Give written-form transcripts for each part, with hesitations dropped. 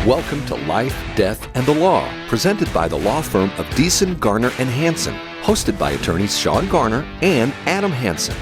Welcome to Life, Death, and the Law, presented by the law firm of Beeson, Garner, and Hansen, hosted by attorneys Shawn Garner and Adam Hansen.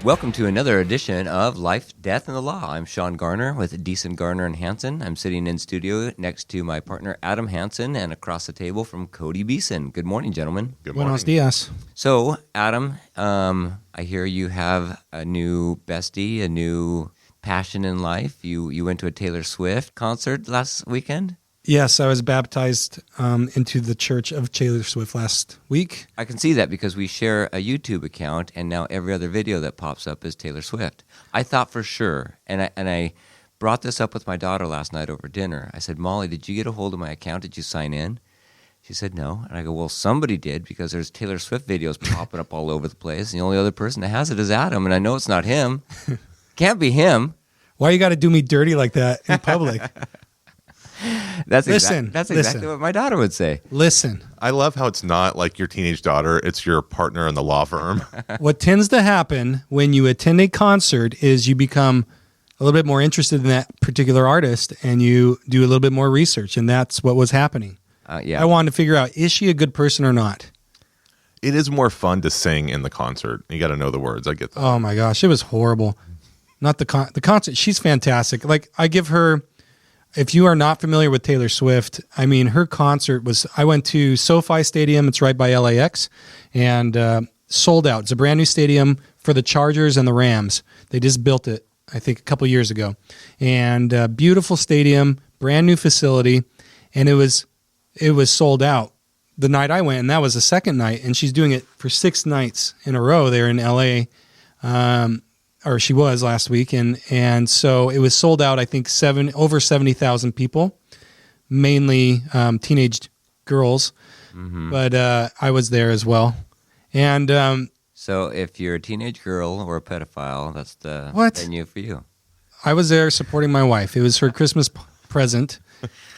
Welcome to another edition of Life, Death, and the Law. I'm Shawn Garner with Beeson, Garner, and Hansen. I'm sitting in studio next to my partner Adam Hansen and across the table from Cody Beeson. Good morning, gentlemen. Good morning. Buenos dias. So, Adam, I hear you have a new bestie, a new passion in life. You went to a Taylor Swift concert last weekend? Yes, I was baptized into the Church of Taylor Swift last week. I can see that because we share a YouTube account, and now every other video that pops up is Taylor Swift. I thought for sure, and I brought this up with my daughter last night over dinner. I said, Molly, did you get a hold of my account? Did you sign in? She said no. And I go, well, somebody did because there's Taylor Swift videos popping up all over the place. And the only other person that has it is Adam, and I know it's not him. Can't be him. Why you got to do me dirty like that in public? That's Listen. exactly what my daughter would say. Listen, I love how it's not like your teenage daughter, it's your partner in the law firm. what tends to happen when you attend a concert is you become a little bit more interested in that particular artist and you do a little bit more research, and that's what was happening. Yeah. I wanted to figure out, is she a good person or not? It is more fun to sing in the concert. You got to know the words. I get that. Oh my gosh, it was horrible. Not the concert. She's fantastic. Like, I give her, if you are not familiar with Taylor Swift, I mean, her concert was, I went to SoFi Stadium. It's right by LAX, and sold out. It's a brand new stadium for the Chargers and the Rams. They just built it, I think, a couple years ago. And beautiful stadium, brand new facility, and it was sold out the night I went, and that was the second night, and she's doing it for 6 nights in a row there in LA. Or she was last week, and so it was sold out. I think over 70,000 people, mainly teenage girls, but I was there as well. And So if you're a teenage girl or a pedophile, that's the venue for you. I was there supporting my wife. It was her Christmas present,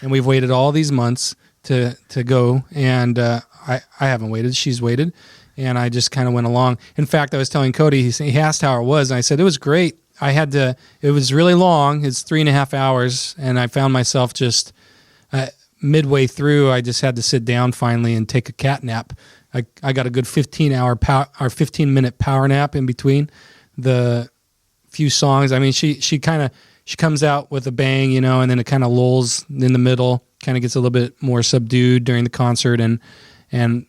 and we've waited all these months to go. And I haven't waited; she's waited. And I just kind of went along. In fact, I was telling Cody, he asked how it was, and I said, it was great. It was really long. It's 3.5 hours, and I found myself just midway through, I just had to sit down finally and take a cat nap. I got a good 15-minute power nap in between the few songs. I mean, she comes out with a bang, and then it kind of lulls in the middle, kind of gets a little bit more subdued during the concert, and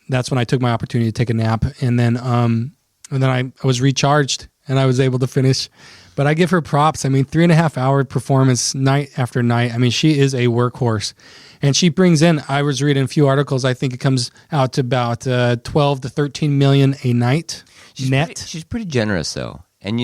that's when I took my opportunity to take a nap. And then I was recharged and I was able to finish. But I give her props. I mean, 3.5 hour performance night after night. I mean, she is a workhorse. And she brings in, I was reading a few articles, I think it comes out to about 12 to 13 million a night net. She's pretty generous, though. And,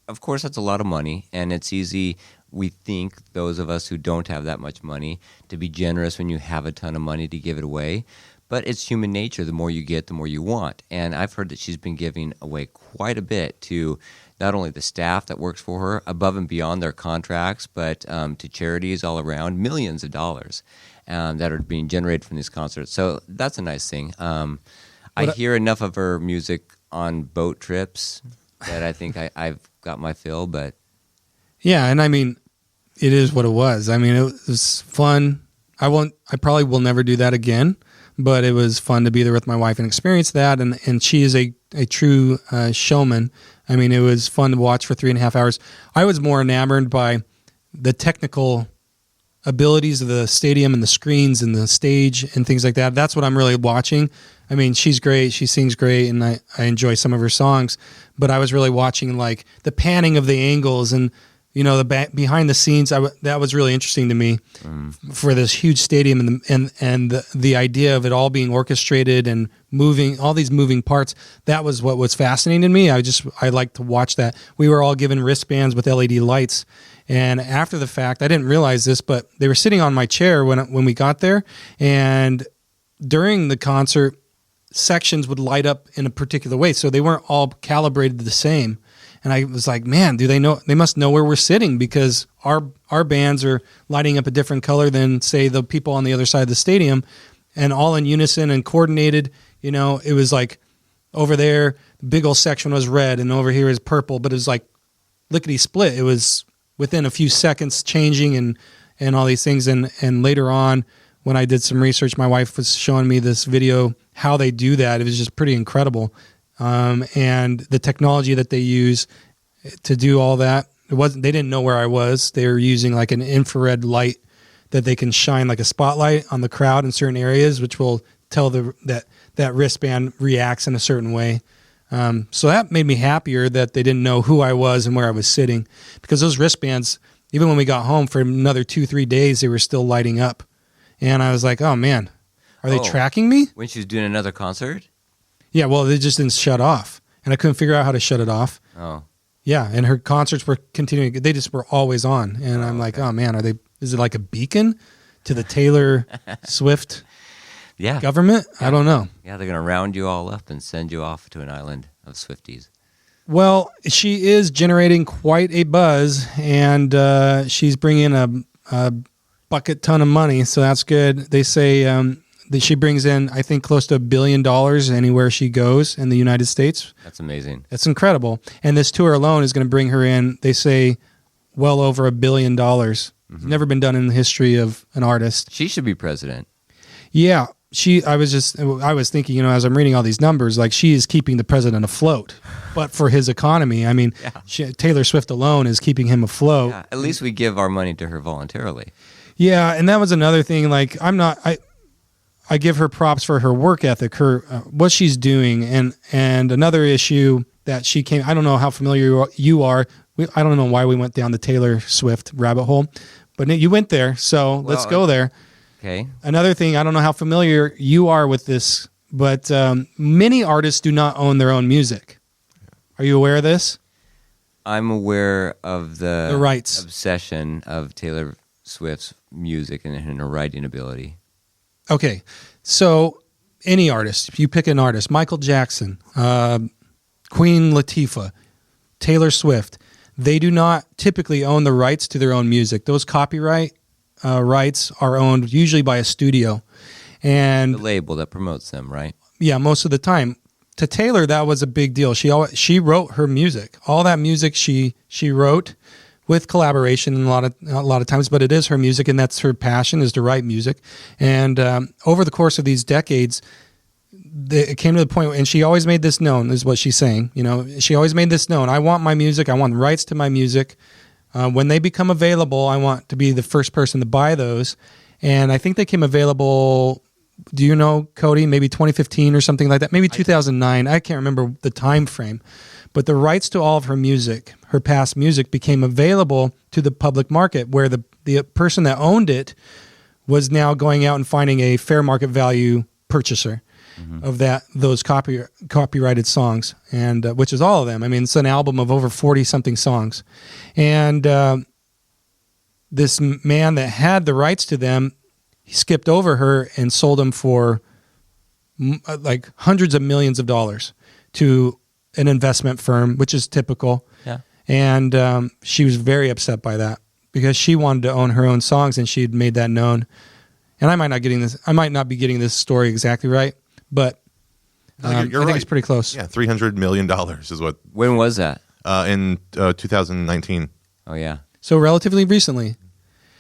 of course, that's a lot of money. And it's easy, we think, those of us who don't have that much money, to be generous when you have a ton of money to give it away. But it's human nature. The more you get, the more you want. And I've heard that she's been giving away quite a bit to not only the staff that works for her, above and beyond their contracts, but to charities all around, millions of dollars that are being generated from these concerts. So that's a nice thing. I hear enough of her music on boat trips that I think I've got my fill. But yeah, and I mean, it is what it was. I mean, it was fun. I probably will never do that again. But it was fun to be there with my wife and experience that. And she is a true showman. I mean, it was fun to watch for 3.5 hours. I was more enamored by the technical abilities of the stadium and the screens and the stage and things like that. That's what I'm really watching. I mean, she's great. She sings great, and I enjoy some of her songs. But I was really watching like the panning of the angles and the behind the scenes. That was really interesting to me for this huge stadium and the idea of it all being orchestrated and moving, all these moving parts. That was what was fascinating to me. I like to watch that. We were all given wristbands with LED lights, and after the fact, I didn't realize this, but they were sitting on my chair when we got there, and during the concert, sections would light up in a particular way, so they weren't all calibrated the same. And I was like, man, do they know? They must know where we're sitting because our bands are lighting up a different color than, say, the people on the other side of the stadium, and all in unison and coordinated. It was like over there, the big old section was red, and over here is purple. But it was like lickety split. It was within a few seconds changing, and and all these things. And later on, when I did some research, my wife was showing me this video, how they do that. It was just pretty incredible. And the technology that they use to do all that, they didn't know where I was. They were using like an infrared light that they can shine like a spotlight on the crowd in certain areas, which will tell that wristband reacts in a certain way. So that made me happier that they didn't know who I was and where I was sitting, because those wristbands, even when we got home for another 2-3 days, they were still lighting up. And I was like, oh man, are they tracking me? When she was doing another concert? Yeah, well, they just didn't shut off. And I couldn't figure out how to shut it off. Oh. Yeah, and her concerts were continuing. They just were always on. And I'm like, oh man, is it like a beacon to the Taylor Swift government? Yeah. I don't know. Yeah, they're going to round you all up and send you off to an island of Swifties. Well, she is generating quite a buzz, and she's bringing a bucket ton of money, so that's good. They say that she brings in, I think, close to $1 billion anywhere she goes in the United States. That's amazing. That's incredible. And this tour alone is going to bring her in, they say, well over $1 billion. Mm-hmm. Never been done in the history of an artist. She should be president. Yeah. I was thinking, as I'm reading all these numbers, like, she is keeping the president afloat, but for his economy. I mean, Taylor Swift alone is keeping him afloat. Yeah, at least we give our money to her voluntarily. Yeah. And that was another thing. Like, I give her props for her work ethic, what she's doing. And another issue that she came, I don't know how familiar you are. I don't know why we went down the Taylor Swift rabbit hole, but you went there. So let's go there. Okay. Another thing, I don't know how familiar you are with this, but many artists do not own their own music. Are you aware of this? I'm aware of the rights obsession of Taylor Swift's music and her writing ability. Okay. So any artist, if you pick an artist, Michael Jackson, Queen Latifah, Taylor Swift, they do not typically own the rights to their own music. Those copyright rights are owned usually by a studio, and the label that promotes them, right? Yeah, most of the time. To Taylor, that was a big deal. She wrote her music. All that music she wrote with collaboration a lot of times, but it is her music, and that's her passion, is to write music. And over the course of these decades, it came to the point, and she always made this known, is what she's saying. She always made this known. I want my music. I want rights to my music. When they become available, I want to be the first person to buy those. And I think they came available, do you know, Cody, maybe 2015 or something like that, maybe 2009. I can't remember the time frame. But the rights to all of her music, her past music, became available to the public market, where the person that owned it was now going out and finding a fair market value purchaser of those copyrighted songs, and which is all of them. I mean, it's an album of over 40-something songs. And this man that had the rights to them, he skipped over her and sold them for like hundreds of millions of dollars to an investment firm, which is typical. Yeah. And she was very upset by that, because she wanted to own her own songs, and she had made that known. And I might not be getting this story exactly right, but I think it's pretty close. Yeah, $300 million is what. When was that? In 2019. Oh, yeah. So relatively recently.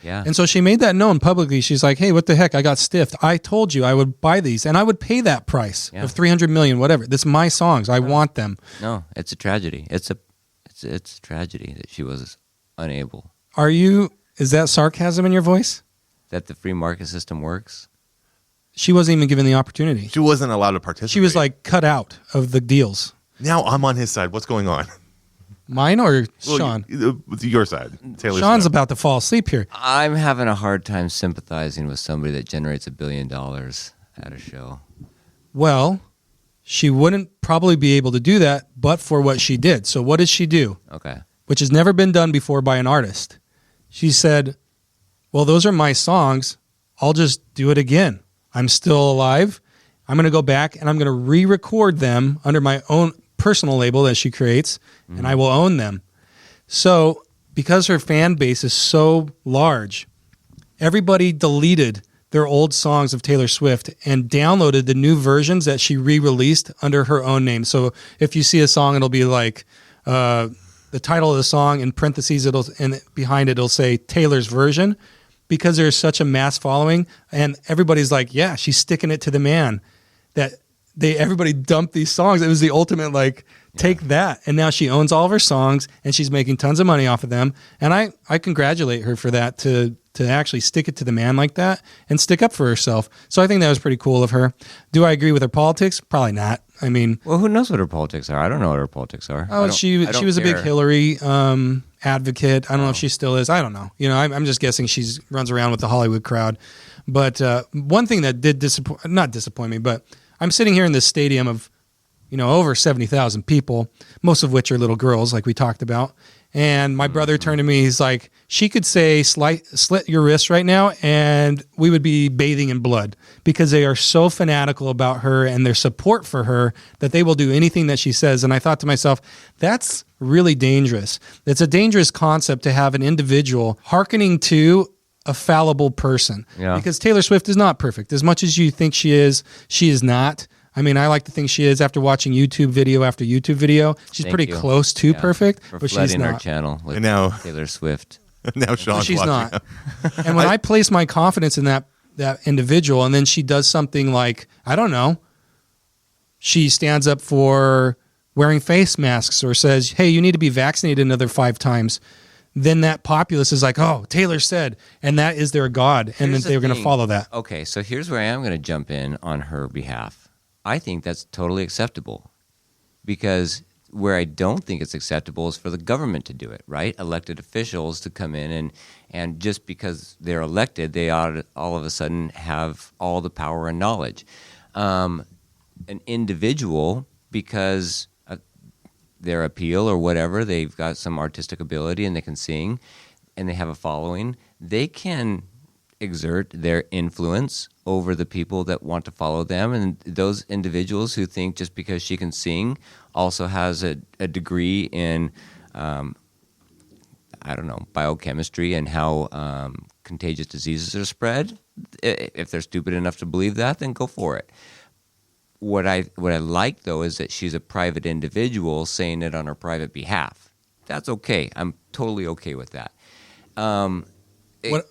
Yeah. And so she made that known publicly. She's like, hey, what the heck? I got stiffed. I told you I would buy these, and I would pay that price of $300 million, whatever. This is my songs. I want them. No, it's a tragedy. It's a tragedy that she was unable. Is that sarcasm in your voice? That the free market system works? She wasn't even given the opportunity. She wasn't allowed to participate. She was like cut out of the deals. Now I'm on his side. What's going on? Mine or Shawn? Your side. Taylor Sean's Swift. about to fall asleep here. I'm having a hard time sympathizing with somebody that generates $1 billion at a show. Well, she wouldn't probably be able to do that but for what she did. So what does she do? Okay. Which has never been done before by an artist. She said, well, those are my songs. I'll just do it again. I'm still alive. I'm going to go back and I'm going to re-record them under my own personal label that she creates, and I will own them. So because her fan base is so large, everybody deleted their old songs of Taylor Swift and downloaded the new versions that she re-released under her own name. So if you see a song, it'll be like the title of the song in parentheses, and behind it, it'll say Taylor's version. because there's such a mass following, and everybody's like, yeah, she's sticking it to the man. That everybody dumped these songs. It was the ultimate like, take that. And now she owns all of her songs, and she's making tons of money off of them. And I congratulate her for that, to actually stick it to the man like that and stick up for herself. So I think that was pretty cool of her. Do I agree with her politics? Probably not. I mean, well, who knows what her politics are? I don't know what her politics are. oh, she was a big Hillary advocate. I don't know if she still is. I don't know. You know, I'm just guessing she runs around with the Hollywood crowd. But one thing that did not disappoint me, but I'm sitting here in this stadium of, you know, over 70,000 people, most of which are little girls, like we talked about. And my brother turned to me. He's like, she could say, slit your wrists right now, and we would be bathing in blood, because they are so fanatical about her and their support for her that they will do anything that she says. And I thought to myself, that's really dangerous. It's a dangerous concept to have an individual hearkening to a fallible person. Yeah. Because Taylor Swift is not perfect. As much as you think she is not. I mean, I like to think she is after watching YouTube video after YouTube video. She's pretty close to perfect, but she's not. Our channel with And now- Taylor Swift. Now Sean's She's watching. not. And when I place my confidence in that individual, and then she does something like, I don't know, she stands up for wearing face masks or says, hey, you need to be vaccinated another 5 times, then that populace is like, oh, Taylor said, and that is their God, and then they're going to follow that. Okay, so here's where I am going to jump in on her behalf. I think that's totally acceptable, because where I don't think it's acceptable is for the government to do it, right? Elected officials to come in and just because they're elected, they ought to all of a sudden have all the power and knowledge. An individual, because their appeal or whatever, they've got some artistic ability and they can sing and they have a following, they can exert their influence over the people that want to follow them. And those individuals who think just because she can sing also has a degree in, I don't know, biochemistry and how contagious diseases are spread, if they're stupid enough to believe that, then go for it. What I like, though, is that she's a private individual saying it on her private behalf. That's okay. I'm totally okay with that. But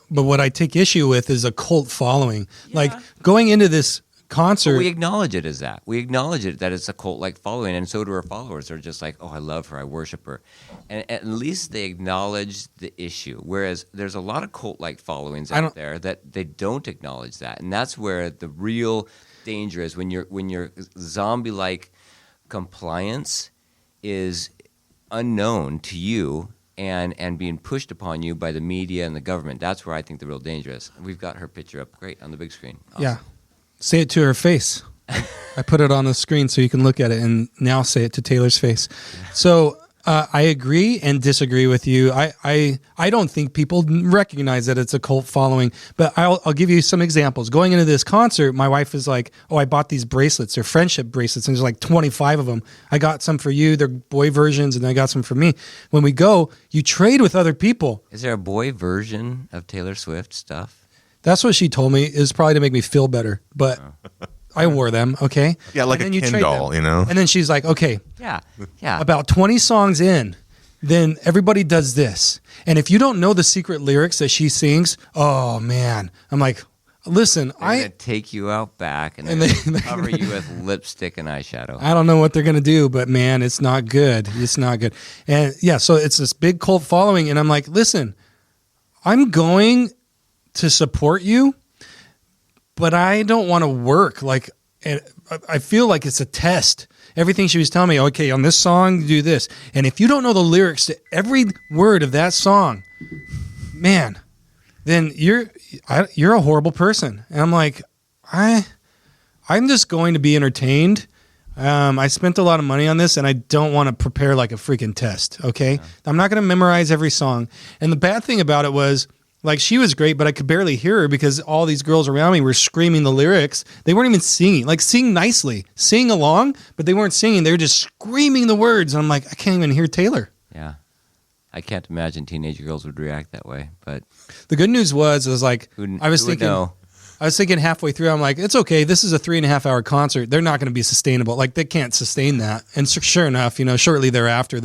what I take issue with is a cult following. Yeah. Like going into this concert. But we acknowledge it as that. We acknowledge it that it's a cult-like following, and so do her followers. They're just like, oh, I love her, I worship her. And at least they acknowledge the issue. Whereas there's a lot of cult-like followings out there that they don't acknowledge that. And that's where the real danger is, when your zombie-like compliance is unknown to you and being pushed upon you by the media and the government. That's where I think the real danger is. We've got her picture up great on the big screen. Awesome. Yeah. Say it to her face. I put it on the screen so you can look at it, and now say it to Taylor's face. So I agree and disagree with you. I don't think people recognize that it's a cult following, but I'll give you some examples. Going into this concert, my wife is like, oh, I bought these bracelets. They're friendship bracelets, and there's like 25 of them. I got some for you. They're boy versions, and I got some for me. When we go, you trade with other people. Is there a boy version of Taylor Swift stuff? That's what she told me, is probably to make me feel better, but I wore them, okay? Yeah, like a Ken doll, you know? And then she's like, okay, yeah, about 20 songs in, then everybody does this. And if you don't know the secret lyrics that she sings, oh, man. I'm like, listen, they're going to take you out back and they're going to cover you with lipstick and eyeshadow. I don't know what they're going to do, but, man, it's not good. It's not good. And, yeah, so it's this big cult following, and I'm like, listen, I'm going to support you, but I don't want to work. Like, I feel like it's a test. Everything she was telling me, okay, on this song, do this. And if you don't know the lyrics to every word of that song, man, then you're a horrible person. And I'm like, I'm just going to be entertained. I spent a lot of money on this, and I don't want to prepare like a freaking test, okay? Yeah. I'm not going to memorize every song. And the bad thing about it was, like, she was great, but I could barely hear her because all these girls around me were screaming the lyrics. They weren't even singing. Like, sing nicely. Sing along, but they weren't singing. They were just screaming the words. And I'm like, I can't even hear Taylor. Yeah. I can't imagine teenage girls would react that way. But the good news was like, I was thinking halfway through, I'm like, it's okay. This is a 3.5 hour concert. They're not going to be sustainable. Like, they can't sustain that. And so, sure enough, shortly thereafter,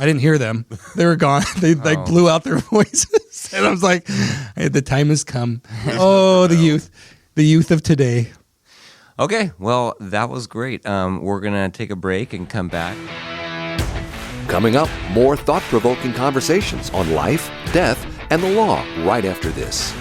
I didn't hear them. They were gone. They blew out their voices. And I was like, "Hey, the time has come. Oh, the youth of today." Okay, well, that was great. We're going to take a break and come back. Coming up, more thought-provoking conversations on life, death, and the law right after this.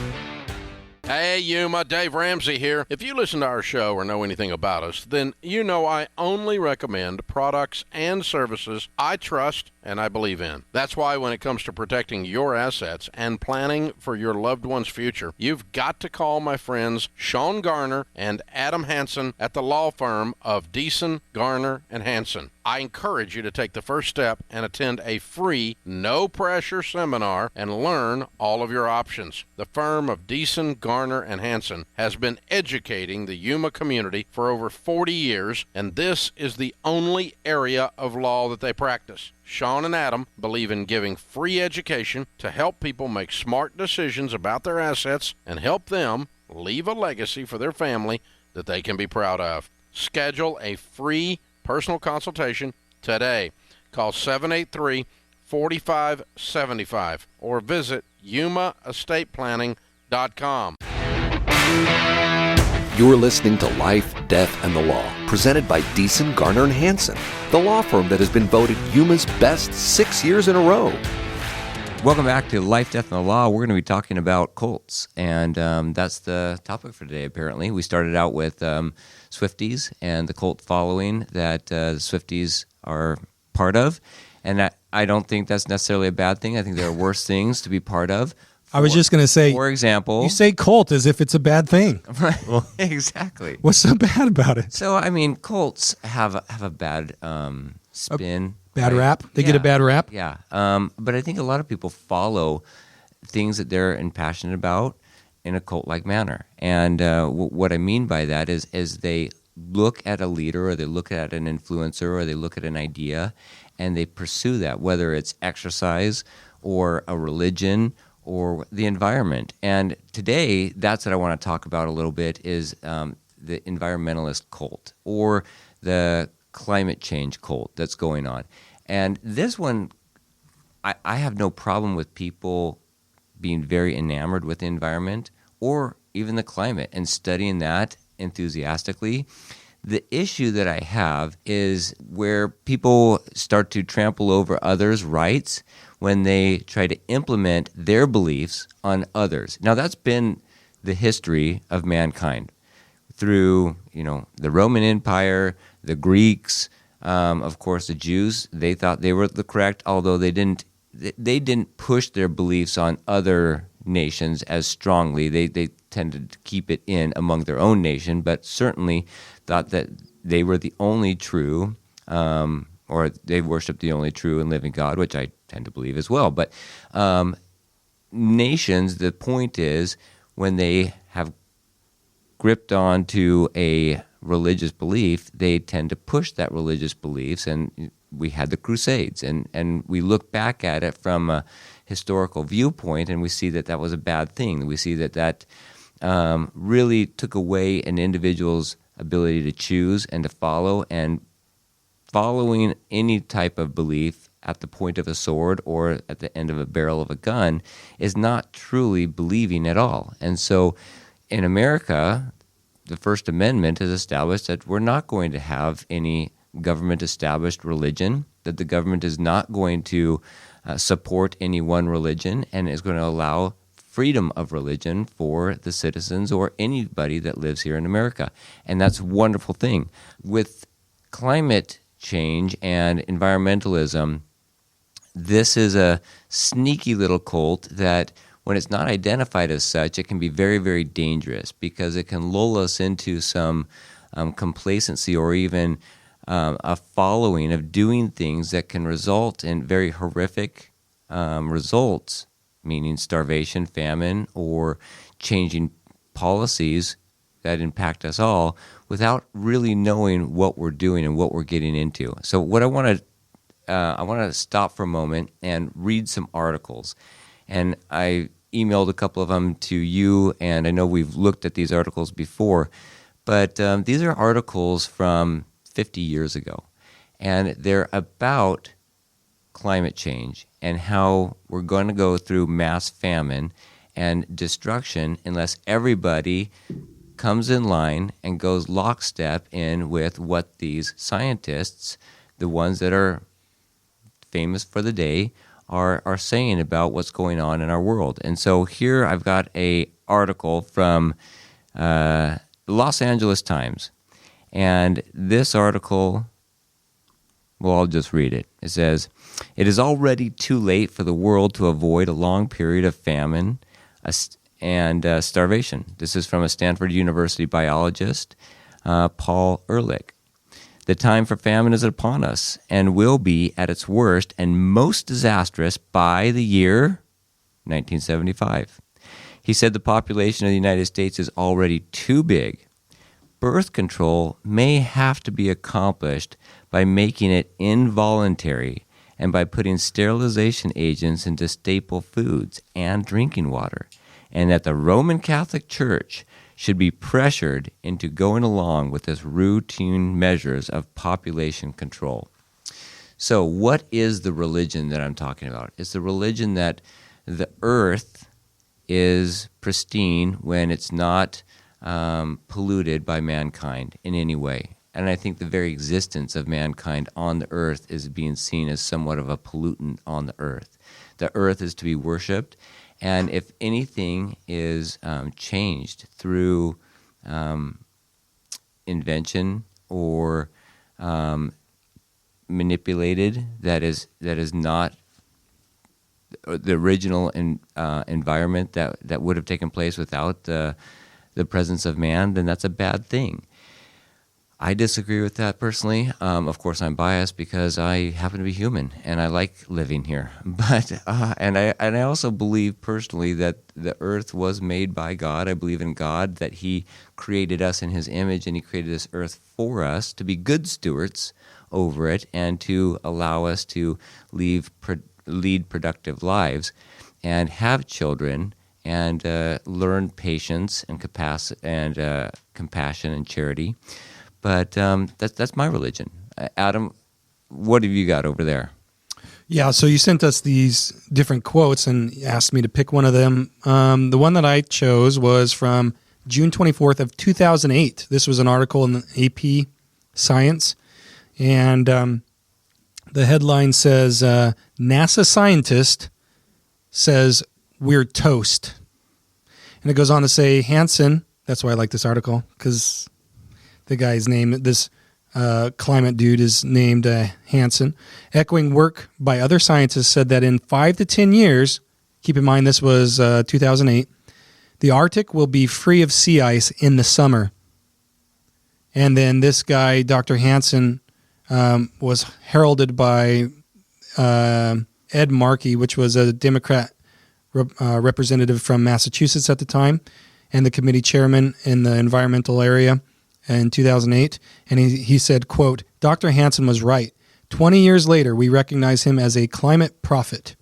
Hey, Yuma, Dave Ramsey here. If you listen to our show or know anything about us, then you know I only recommend products and services I trust and I believe in. That's why when it comes to protecting your assets and planning for your loved one's future, you've got to call my friends Shawn Garner and Adam Hansen at the law firm of Beeson, Garner, and Hansen. I encourage you to take the first step and attend a free, no-pressure seminar and learn all of your options. The firm of Beeson, Garner, and Hansen has been educating the Yuma community for over 40 years, and this is the only area of law that they practice. Shawn and Adam believe in giving free education to help people make smart decisions about their assets and help them leave a legacy for their family that they can be proud of. Schedule a free personal consultation today. Call 783-4575 or visit yumaestateplanning.com. You're listening to Life, Death, and the Law, presented by Beeson, Garner, and Hansen, the law firm that has been voted Yuma's best 6 years in a row. Welcome back to Life, Death, and the Law. We're going to be talking about cults, and that's the topic for today, apparently. We started out with Swifties and the cult following that the Swifties are part of, and I don't think that's necessarily a bad thing. I think there are worse things to be part of. I was just going to say, for example, you say cult as if it's a bad thing. Right. Well, exactly. What's so bad about it? So, I mean, cults have a bad spin. Bad right? rap? They get a bad rap? Yeah. But I think a lot of people follow things that they're passionate about in a cult-like manner. And what I mean by that is they look at a leader or they look at an influencer or they look at an idea and they pursue that, whether it's exercise or a religion or the environment. And today, that's what I want to talk about a little bit is the environmentalist cult or the climate change cult that's going on. And this one, I have no problem with people being very enamored with the environment or even the climate and studying that enthusiastically. The issue that I have is where people start to trample over others' rights when they try to implement their beliefs on others. Now, that's been the history of mankind through, the Roman Empire, the Greeks, of course, the Jews. They thought they were the correct, although they didn't push their beliefs on other nations as strongly. They tended to keep it in among their own nation, but certainly thought that they were the only true, or they worshiped the only true and living God, which I tend to believe as well. But nations, the point is, when they have gripped on to a religious belief, they tend to push that religious beliefs, and we had the Crusades, and we look back at it from a historical viewpoint, and we see that was a bad thing. We see that really took away an individual's ability to choose and to follow, and following any type of belief at the point of a sword or at the end of a barrel of a gun is not truly believing at all. And so in America, the First Amendment has established that we're not going to have any government-established religion, that the government is not going to support any one religion and is going to allow freedom of religion for the citizens or anybody that lives here in America. And that's a wonderful thing. With climate change and environmentalism, this is a sneaky little cult that when it's not identified as such, it can be very, very dangerous because it can lull us into some complacency or even a following of doing things that can result in very horrific results, meaning starvation, famine, or changing policies that impact us all without really knowing what we're doing and what we're getting into. So what I want to stop for a moment and read some articles. And I emailed a couple of them to you, and I know we've looked at these articles before, but these are articles from 50 years ago, and they're about climate change and how we're going to go through mass famine and destruction unless everybody comes in line and goes lockstep in with what these scientists, the ones that are famous for the day, are saying about what's going on in our world. And so here I've got a article from the Los Angeles Times. And this article, well, I'll just read it. It says, "It is already too late for the world to avoid a long period of famine and starvation." This is from a Stanford University biologist, Paul Ehrlich. "The time for famine is upon us and will be at its worst and most disastrous by the year 1975. He said the population of the United States is already too big. Birth control may have to be accomplished by making it involuntary and by putting sterilization agents into staple foods and drinking water, and that the Roman Catholic Church should be pressured into going along with this routine measures of population control." So what is the religion that I'm talking about? It's the religion that the earth is pristine when it's not polluted by mankind in any way. And I think the very existence of mankind on the earth is being seen as somewhat of a pollutant on the earth. The earth is to be worshipped, and if anything is changed through invention or manipulated, that is not the original environment that would have taken place without the presence of man, then that's a bad thing. I disagree with that personally. Of course, I'm biased because I happen to be human and I like living here. But and I also believe personally that the earth was made by God. I believe in God, that He created us in His image and He created this earth for us to be good stewards over it and to allow us to lead productive lives and have children and learn patience and compassion and charity. But that's my religion. Adam, what have you got over there? Yeah, so you sent us these different quotes and asked me to pick one of them. The one that I chose was from June 24th of 2008. This was an article in the AP Science, and the headline says, NASA scientist says we're toast. And it goes on to say Hansen, that's why I like this article, because the guy's name, this climate dude is named Hansen, echoing work by other scientists, said that in 5 to 10 years, keep in mind this was 2008, the Arctic will be free of sea ice in the summer. And then this guy, Dr. Hansen, was heralded by Ed Markey, which was a Democrat representative from Massachusetts at the time, and the committee chairman in the environmental area in 2008. And he said, quote, "Dr. Hansen was right. 20 years later, we recognize him as a climate prophet."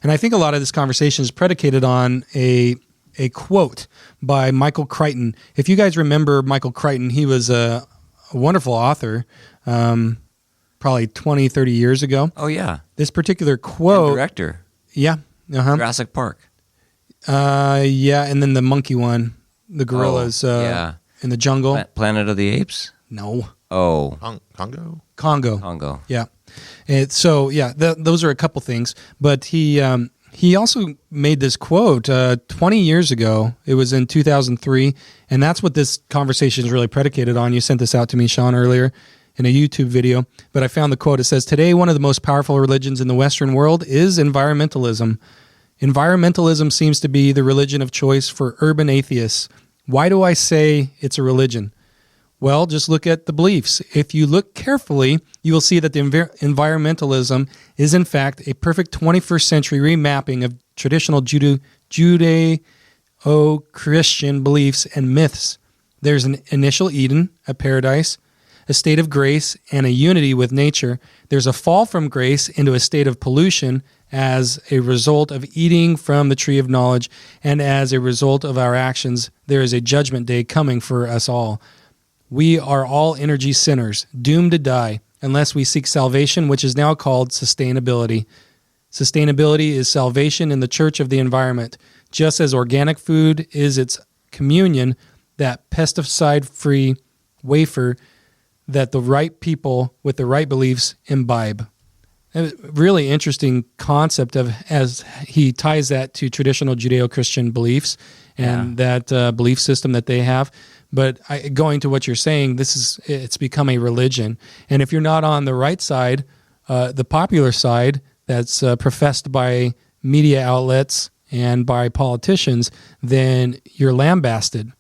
And I think a lot of this conversation is predicated on a quote by Michael Crichton. If you guys remember Michael Crichton, he was a wonderful author, probably 20, 30 years ago. Oh, yeah. This particular quote... And director. Yeah. Uh-huh. Jurassic Park. Yeah, and then the monkey one, the gorillas yeah. in the jungle. Planet of the Apes? No. Oh. Congo? Congo. Yeah. Those are a couple things. But he also made this quote 20 years ago. It was in 2003, and that's what this conversation is really predicated on. You sent this out to me, Shawn, earlier in a YouTube video, but I found the quote. It says, "Today, one of the most powerful religions in the Western world is environmentalism. Environmentalism seems to be the religion of choice for urban atheists. Why do I say it's a religion? Well, just look at the beliefs. If you look carefully, you will see that the environmentalism is in fact a perfect 21st century remapping of traditional Judeo-Christian beliefs and myths. There's an initial Eden, a paradise, a state of grace, and a unity with nature. There's a fall from grace into a state of pollution as a result of eating from the tree of knowledge, and as a result of our actions, there is a judgment day coming for us all. We are all energy sinners, doomed to die. unless we seek salvation, which is now called sustainability. Sustainability is salvation in the church of the environment, just as organic food is its communion, that pesticide-free wafer that the right people with the right beliefs imbibe. A really interesting concept of as he ties that to traditional Judeo-Christian beliefs and that belief system that they have. But going to what you're saying, it's become a religion. And if you're not on the right side, the popular side that's professed by media outlets and by politicians, then you're lambasted.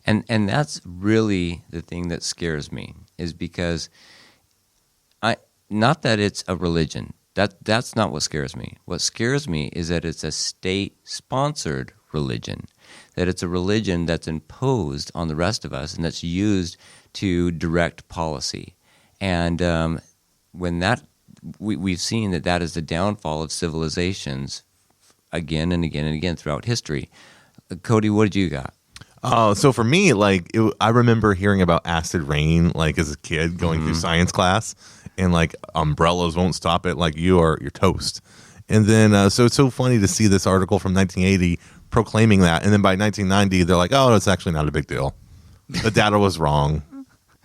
And that's really the thing that scares me, is because not that it's a religion. That's not what scares me. What scares me is that it's a state-sponsored religion, that it's a religion that's imposed on the rest of us and that's used to direct policy. And when we've seen that is the downfall of civilizations again and again and again throughout history. Cody, what did you got? So for me, I remember hearing about acid rain, as a kid going through science class, and umbrellas won't stop it. You're toast. And then, so it's so funny to see this article from 1980 proclaiming that. And then by 1990, they're like, oh, it's actually not a big deal. The data was wrong.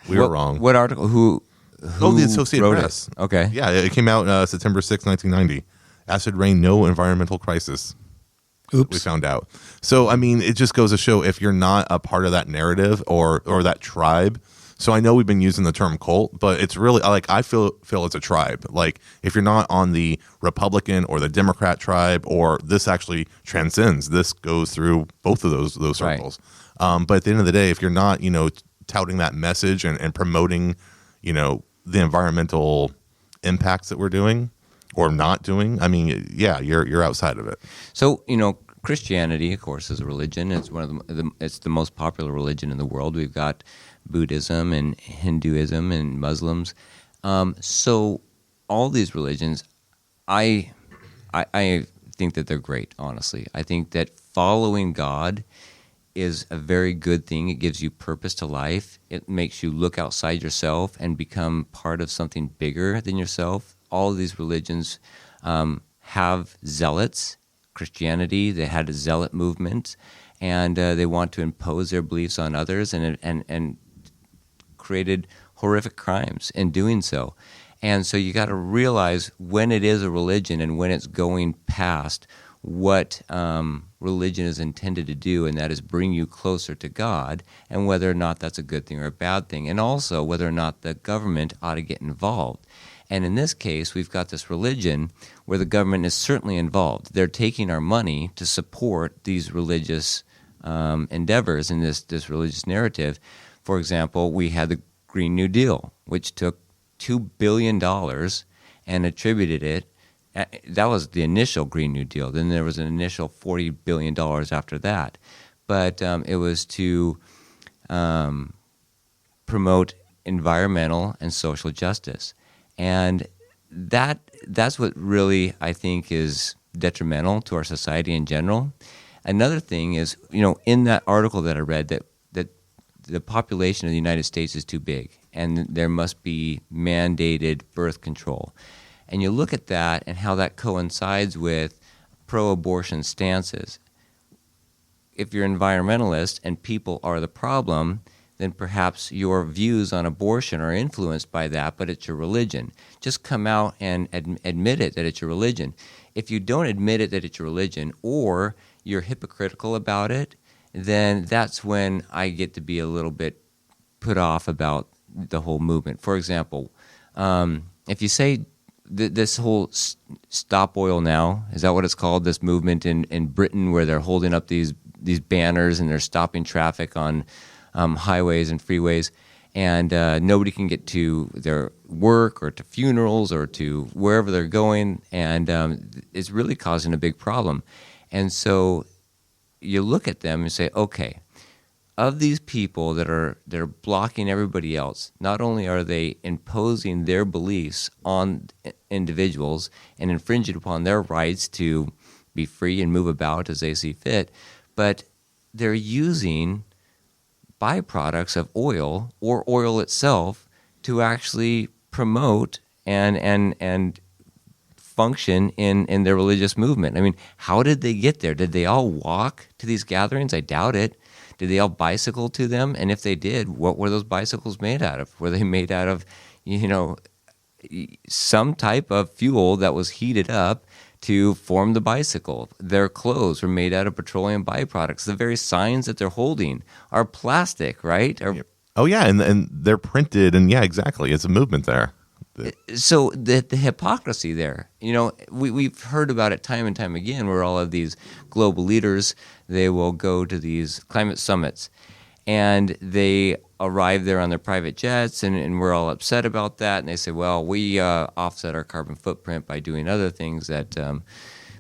We were wrong. What article? Who the Associated wrote Press. It? Okay. Yeah, it came out September 6, 1990. Acid rain, no environmental crisis. Oops. We found out. So, it just goes to show if you're not a part of that narrative or that tribe. So I know we've been using the term cult, but it's really I feel it's a tribe. If you're not on the Republican or the Democrat tribe, or this actually transcends, this goes through both of those circles. Right. But at the end of the day, if you're not, touting that message and promoting, the environmental impacts that we're doing or not doing, you're outside of it. So, Christianity, of course, is a religion. It's it's the most popular religion in the world. We've got Buddhism and Hinduism and Muslims. So all these religions, I think that they're great, honestly. I think that following God is a very good thing. It gives you purpose to life. It makes you look outside yourself and become part of something bigger than yourself. All of these religions have zealots. Christianity, they had a zealot movement, and they want to impose their beliefs on others and created horrific crimes in doing so. And so you got to realize when it is a religion and when it's going past what religion is intended to do, and that is bring you closer to God, and whether or not that's a good thing or a bad thing, and also whether or not the government ought to get involved. And in this case, we've got this religion where the government is certainly involved. They're taking our money to support these religious endeavors in this religious narrative. For example, we had the Green New Deal, which took $2 billion and attributed it. That was the initial Green New Deal. Then there was an initial $40 billion after that. But it was to promote environmental and social justice. And that's what really, I think, is detrimental to our society in general. Another thing is, in that article that I read, that the population of the United States is too big, and there must be mandated birth control. And you look at that and how that coincides with pro-abortion stances. If you're environmentalist and people are the problem, then perhaps your views on abortion are influenced by that, but it's your religion. Just come out and admit it, that it's your religion. If you don't admit it, that it's your religion, or you're hypocritical about it, then that's when I get to be a little bit put off about the whole movement. For example, if you say this whole Stop Oil Now, is that what it's called, this movement in Britain where they're holding up these banners and they're stopping traffic on highways and freeways, and nobody can get to their work or to funerals or to wherever they're going, and it's really causing a big problem. And so you look at them and say, okay, of these people they're blocking everybody else, not only are they imposing their beliefs on individuals and infringing upon their rights to be free and move about as they see fit, but they're using byproducts of oil or oil itself to actually promote and function in their religious movement. I mean, how did they get there? Did they all walk to these gatherings? I doubt it. Did they all bicycle to them? And if they did, what were those bicycles made out of? Were they made out of, some type of fuel that was heated up to form the bicycle? Their clothes were made out of petroleum byproducts. The very signs that they're holding are plastic, right? Oh yeah, and they're printed, and yeah, exactly. It's a movement there. So the hypocrisy there, we've heard about it time and time again, where all of these global leaders, they will go to these climate summits, and they arrive there on their private jets, and we're all upset about that. And they say, well, we offset our carbon footprint by doing other things that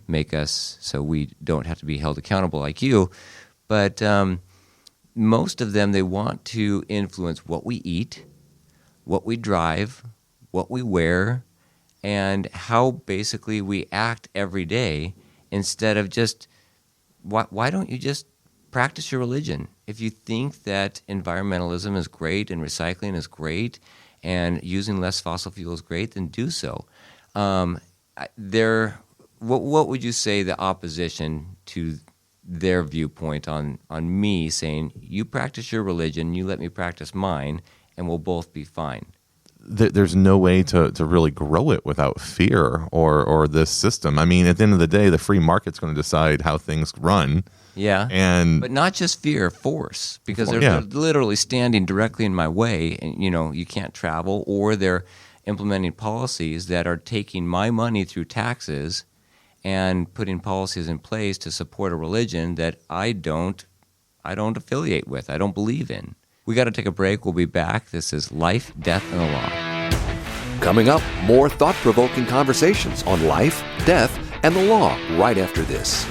make us so we don't have to be held accountable like you. But most of them, they want to influence what we eat, what we drive, what we wear, and how basically we act every day, instead of just, why don't you just practice your religion? If you think that environmentalism is great and recycling is great and using less fossil fuel is great, then do so. What would you say the opposition to their viewpoint on me saying, you practice your religion, you let me practice mine, and we'll both be fine? There's no way to really grow it without fear or this system. I mean, at the end of the day, the free market's going to decide how things run. Yeah, but not just fear, force, because they're literally standing directly in my way, and you can't travel, or they're implementing policies that are taking my money through taxes and putting policies in place to support a religion that I don't affiliate with, I don't believe in. We got to take a break. We'll be back. This is Life, Death, and the Law. Coming up, more thought-provoking conversations on life, death, and the law right after this.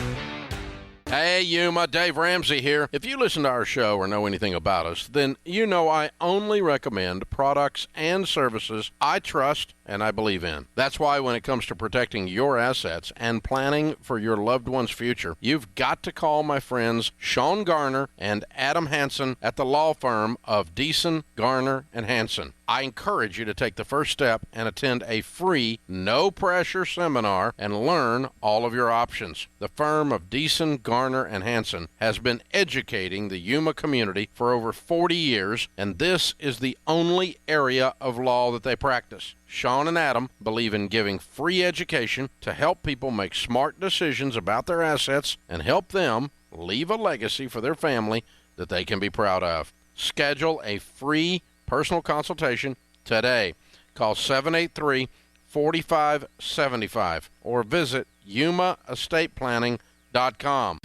Hey, Yuma, Dave Ramsey here. If you listen to our show or know anything about us, then you know I only recommend products and services I trust and I believe in. That's why when it comes to protecting your assets and planning for your loved one's future, you've got to call my friends Shawn Garner and Adam Hansen at the law firm of Beeson, Garner, and Hansen. I encourage you to take the first step and attend a free, no-pressure seminar and learn all of your options. The firm of Beeson, Garner, and Hansen has been educating the Yuma community for over 40 years, and this is the only area of law that they practice. Shawn and Adam believe in giving free education to help people make smart decisions about their assets and help them leave a legacy for their family that they can be proud of. Schedule a free personal consultation today. Call 783-4575 or visit yumaestateplanning.com.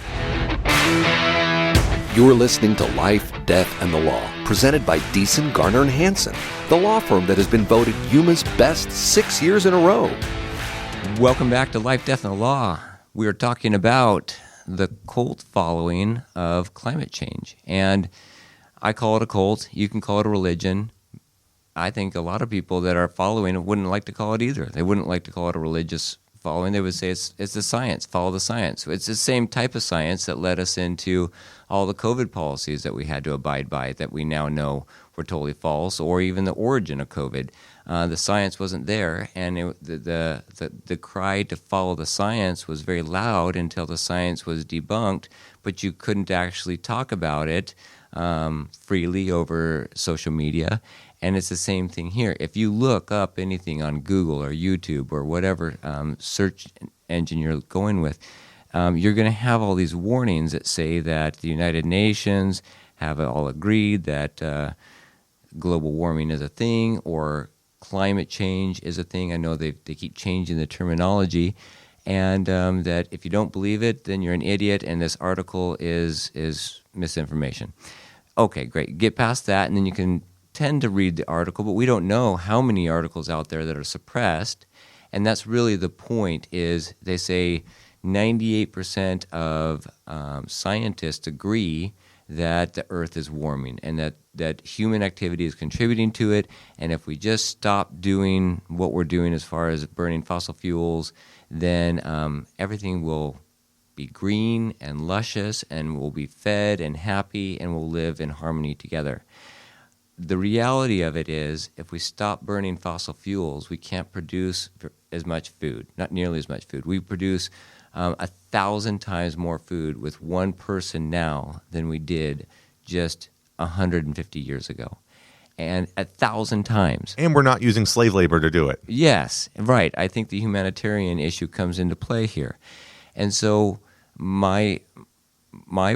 You're listening to Life, Death, and the Law, presented by Beeson, Garner, and Hansen, the law firm that has been voted Yuma's best 6 years in a row. Welcome back to Life, Death, and the Law. We are talking about the cult following of climate change. And I call it a cult. You can call it a religion. I think a lot of people that are following it wouldn't like to call it either. They wouldn't like to call it a religious following. They would say it's the science, follow the science. It's the same type of science that led us into all the COVID policies that we had to abide by that we now know were totally false, or even the origin of COVID. The science wasn't there, and the cry to follow the science was very loud until the science was debunked, but you couldn't actually talk about it freely over social media. And it's the same thing here. If you look up anything on Google or YouTube or whatever search engine you're going with, you're going to have all these warnings that say that the United Nations have all agreed that global warming is a thing, or climate change is a thing. I know they keep changing the terminology, and that if you don't believe it, then you're an idiot, and this article is misinformation. Okay, great. Get past that, and then you can tend to read the article, but we don't know how many articles out there that are suppressed, and that's really the point. Is they say 98% of scientists agree that the Earth is warming, and that human activity is contributing to it, and if we just stop doing what we're doing as far as burning fossil fuels, then everything will be green and luscious, and we'll be fed and happy, and we'll live in harmony together. the reality of it is, if we stop burning fossil fuels, we can't produce as much food, not nearly as much food. We produce 1,000 times more food with one person now than we did just 150 years ago. And 1,000 times. And we're not using slave labor to do it. Yes, right. I think the humanitarian issue comes into play here. And so my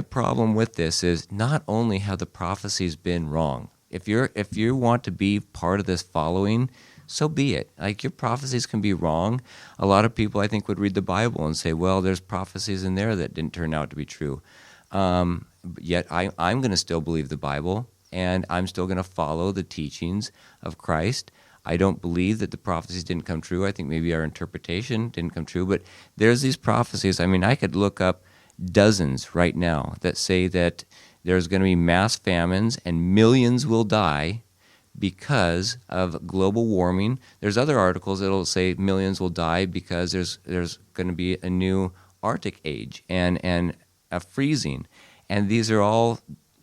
problem with this is not only have the prophecies been wrong. If you want to be part of this following, so be it. Like, your prophecies can be wrong. A lot of people, I think, would read the Bible and say, well, there's prophecies in there that didn't turn out to be true. Yet I'm going to still believe the Bible, and I'm still going to follow the teachings of Christ. I don't believe that the prophecies didn't come true. I think maybe our interpretation didn't come true. But there's these prophecies. I mean, I could look up dozens right now that say that there's going to be mass famines and millions will die because of global warming. There's other articles that will say millions will die because there's going to be a new Arctic age and a freezing. And these are all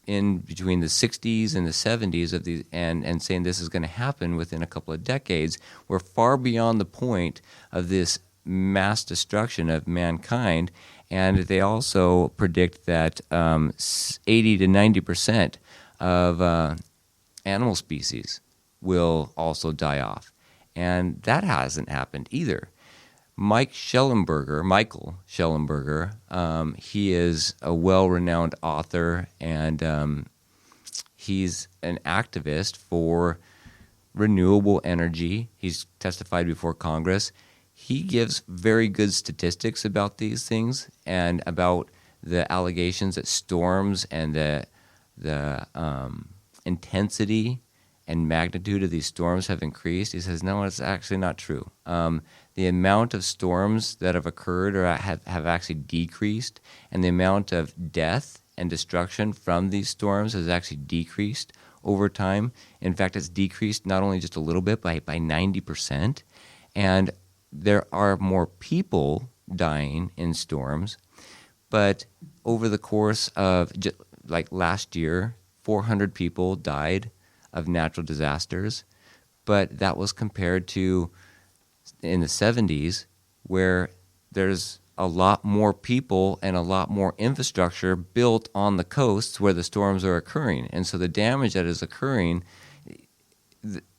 in between the 60s and the 70s of these, and saying this is going to happen within a couple of decades. We're far beyond the point of this mass destruction of mankind, and they also predict that 80 to 90% of animal species will also die off, and that hasn't happened either. Michael Schellenberger, he is a well-renowned author, and he's an activist for renewable energy. He's testified before Congress. He gives very good statistics about these things and about the allegations that storms and the intensity and magnitude of these storms have increased. He says, no, it's actually not true. The amount of storms that have occurred or have actually decreased, and the amount of death and destruction from these storms has actually decreased over time. In fact, it's decreased not only just a little bit, by 90%. And there are more people dying in storms, but over the course of, like last year, 400 people died of natural disasters, but that was compared to in the 70s, where there's a lot more people and a lot more infrastructure built on the coasts where the storms are occurring. And so the damage that is occurring,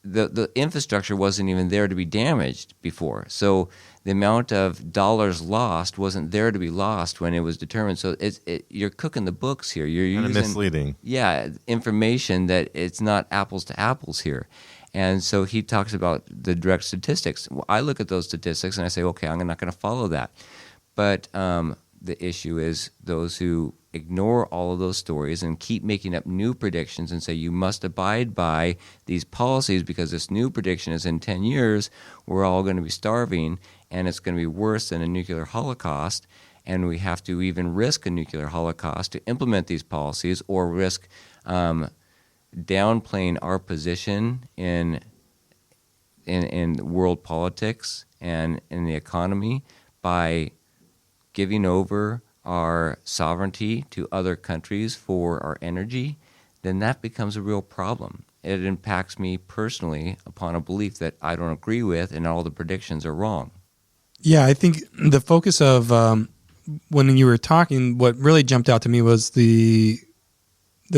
the infrastructure wasn't even there to be damaged before. So the amount of dollars lost wasn't there to be lost when it was determined. So you're cooking the books here. You're kind of using misleading. Yeah, information that it's not apples to apples here. And so he talks about the direct statistics. Well, I look at those statistics and I say, okay, I'm not going to follow that. But the issue is those who ignore all of those stories and keep making up new predictions and say you must abide by these policies because this new prediction is in 10 years, we're all going to be starving and it's going to be worse than a nuclear holocaust, and we have to even risk a nuclear holocaust to implement these policies or risk downplaying our position in world politics and in the economy by giving over our sovereignty to other countries for our energy, then that becomes a real problem. It impacts me personally upon a belief that I don't agree with and all the predictions are wrong. Yeah, I think the focus of when you were talking, what really jumped out to me was the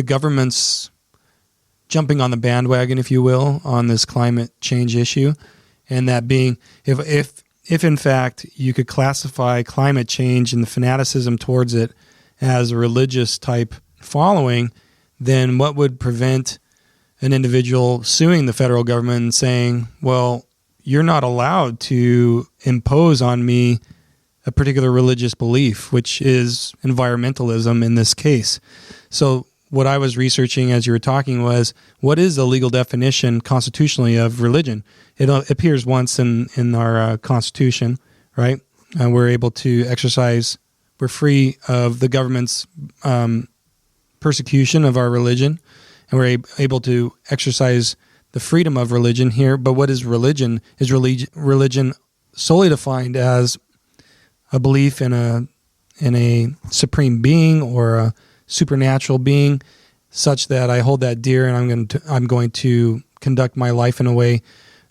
government's jumping on the bandwagon, if you will, on this climate change issue, and that being, if in fact you could classify climate change and the fanaticism towards it as a religious type following, then what would prevent an individual suing the federal government and saying, well, you're not allowed to impose on me a particular religious belief, which is environmentalism in this case. So what I was researching as you were talking was, what is the legal definition constitutionally of religion? It appears once in our Constitution, right? We're able to exercise, we're free of the government's persecution of our religion, and we're able to exercise the freedom of religion here. But what is religion? Is religion solely defined as a belief in a supreme being or a supernatural being, such that I hold that dear, and I'm going to conduct my life in a way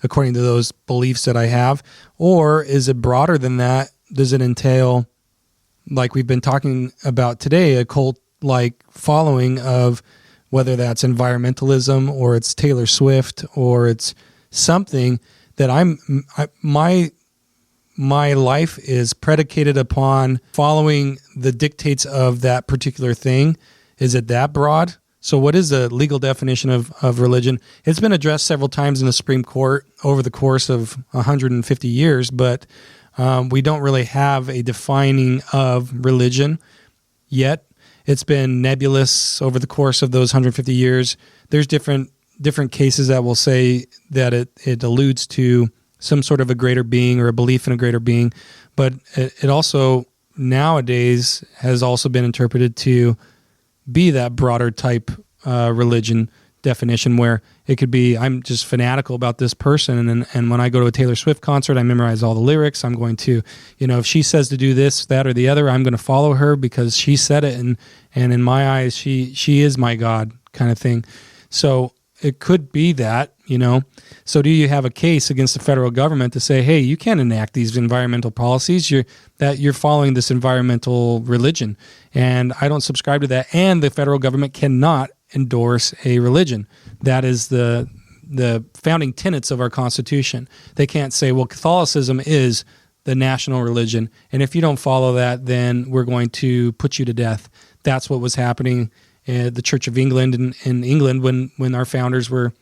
according to those beliefs that I have? Or is it broader than that? Does it entail, like we've been talking about today, a cult-like following of whether that's environmentalism or it's Taylor Swift or it's something that my life is predicated upon following the dictates of that particular thing? Is it that broad? So what is the legal definition of religion? It's been addressed several times in the Supreme Court over the course of 150 years, but we don't really have a defining of religion yet. It's been nebulous over the course of those 150 years. There's different cases that will say that it alludes to some sort of a greater being or a belief in a greater being, but it also nowadays has also been interpreted to be that broader type religion definition, where it could be, I'm just fanatical about this person, and when I go to a Taylor Swift concert, I memorize all the lyrics. I'm going to, if she says to do this, that, or the other, I'm going to follow her because she said it, and in my eyes, she is my God, kind of thing. So it could be that, So do you have a case against the federal government to say, hey, you can't enact these environmental policies, you're following this environmental religion, and I don't subscribe to that, and the federal government cannot endorse a religion. That is the founding tenets of our Constitution. They can't say, well, Catholicism is the national religion, and if you don't follow that, then we're going to put you to death. That's what was happening at the Church of England in England when our founders were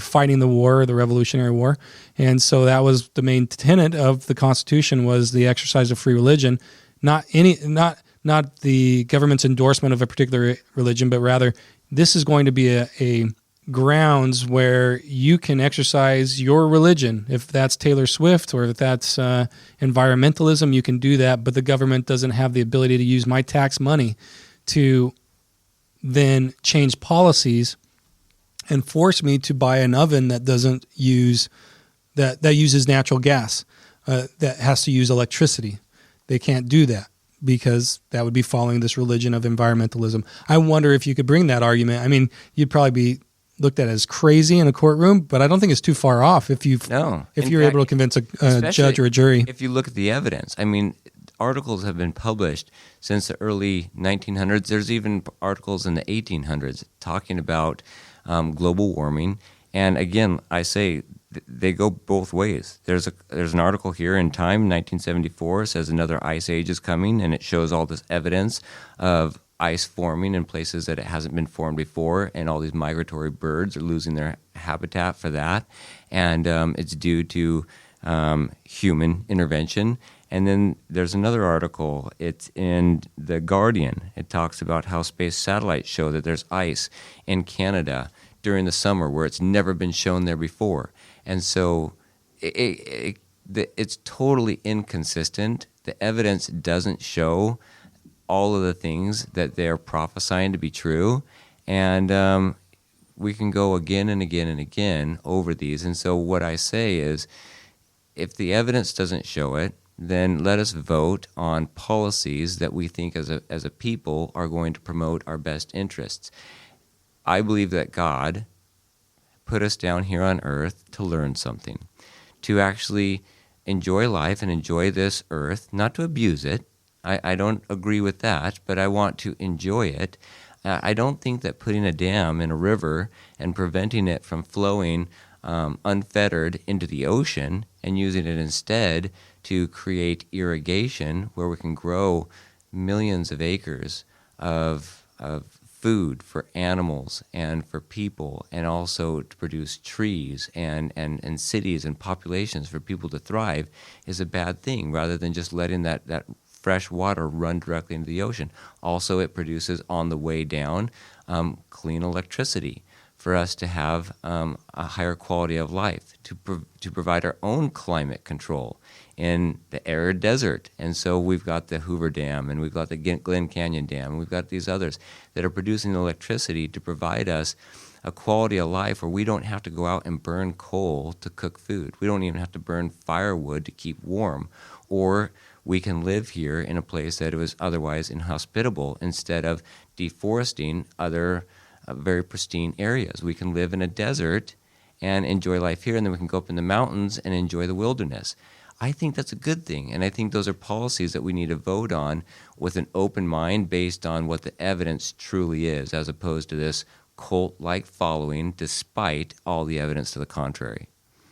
fighting the war, the Revolutionary War. And so that was the main tenet of the Constitution, was the exercise of free religion, not the government's endorsement of a particular religion, but rather this is going to be a grounds where you can exercise your religion. If that's Taylor Swift or if that's environmentalism, you can do that, but the government doesn't have the ability to use my tax money to then change policies and force me to buy an oven that doesn't use that uses natural gas, that has to use electricity. They can't do that because that would be following this religion of environmentalism. I wonder if you could bring that argument. I mean, you'd probably be looked at as crazy in a courtroom, but I don't think it's too far off if you're able to convince a judge or a jury. If you look at the evidence, I mean, articles have been published since the early 1900s. There's even articles in the 1800s talking about global warming. And again, I say they go both ways. There's an article here in Time, 1974, says another ice age is coming, and it shows all this evidence of ice forming in places that it hasn't been formed before, and all these migratory birds are losing their habitat for that. And it's due to human intervention. And then there's another article. It's in The Guardian. It talks about how space satellites show that there's ice in Canada during the summer where it's never been shown there before. And so it's totally inconsistent. The evidence doesn't show all of the things that they're prophesying to be true. And we can go again and again and again over these. And so what I say is, if the evidence doesn't show it, then let us vote on policies that we think as a people are going to promote our best interests. I believe that God put us down here on earth to learn something, to actually enjoy life and enjoy this earth, not to abuse it. I don't agree with that, but I want to enjoy it. I don't think that putting a dam in a river and preventing it from flowing unfettered into the ocean and using it instead to create irrigation where we can grow millions of acres of food for animals and for people, and also to produce trees and cities and populations for people to thrive, is a bad thing, rather than just letting that fresh water run directly into the ocean. Also, it produces on the way down clean electricity for us to have a higher quality of life, to provide our own climate control in the arid desert. And so we've got the Hoover Dam, and we've got the Glen Canyon Dam, and we've got these others that are producing electricity to provide us a quality of life where we don't have to go out and burn coal to cook food. We don't even have to burn firewood to keep warm. Or we can live here in a place that was otherwise inhospitable, instead of deforesting other very pristine areas. We can live in a desert and enjoy life here, and then we can go up in the mountains and enjoy the wilderness. I think that's a good thing, and I think those are policies that we need to vote on with an open mind based on what the evidence truly is, as opposed to this cult-like following despite all the evidence to the contrary.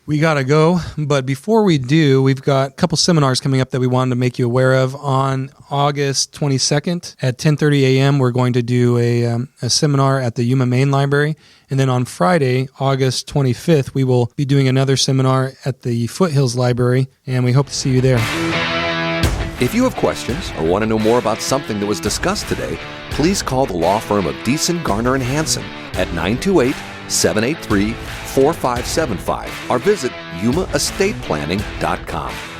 We got to go, but before we do, we've got a couple seminars coming up that we wanted to make you aware of. On August 22nd at 10:30 a.m., we're going to do a seminar at the Yuma Main Library. And then on Friday, August 25th, we will be doing another seminar at the Foothills Library, and we hope to see you there. If you have questions or want to know more about something that was discussed today, please call the law firm of Beeson, Garner, and Hansen at 928-783-4575 or visit YumaEstatePlanning.com.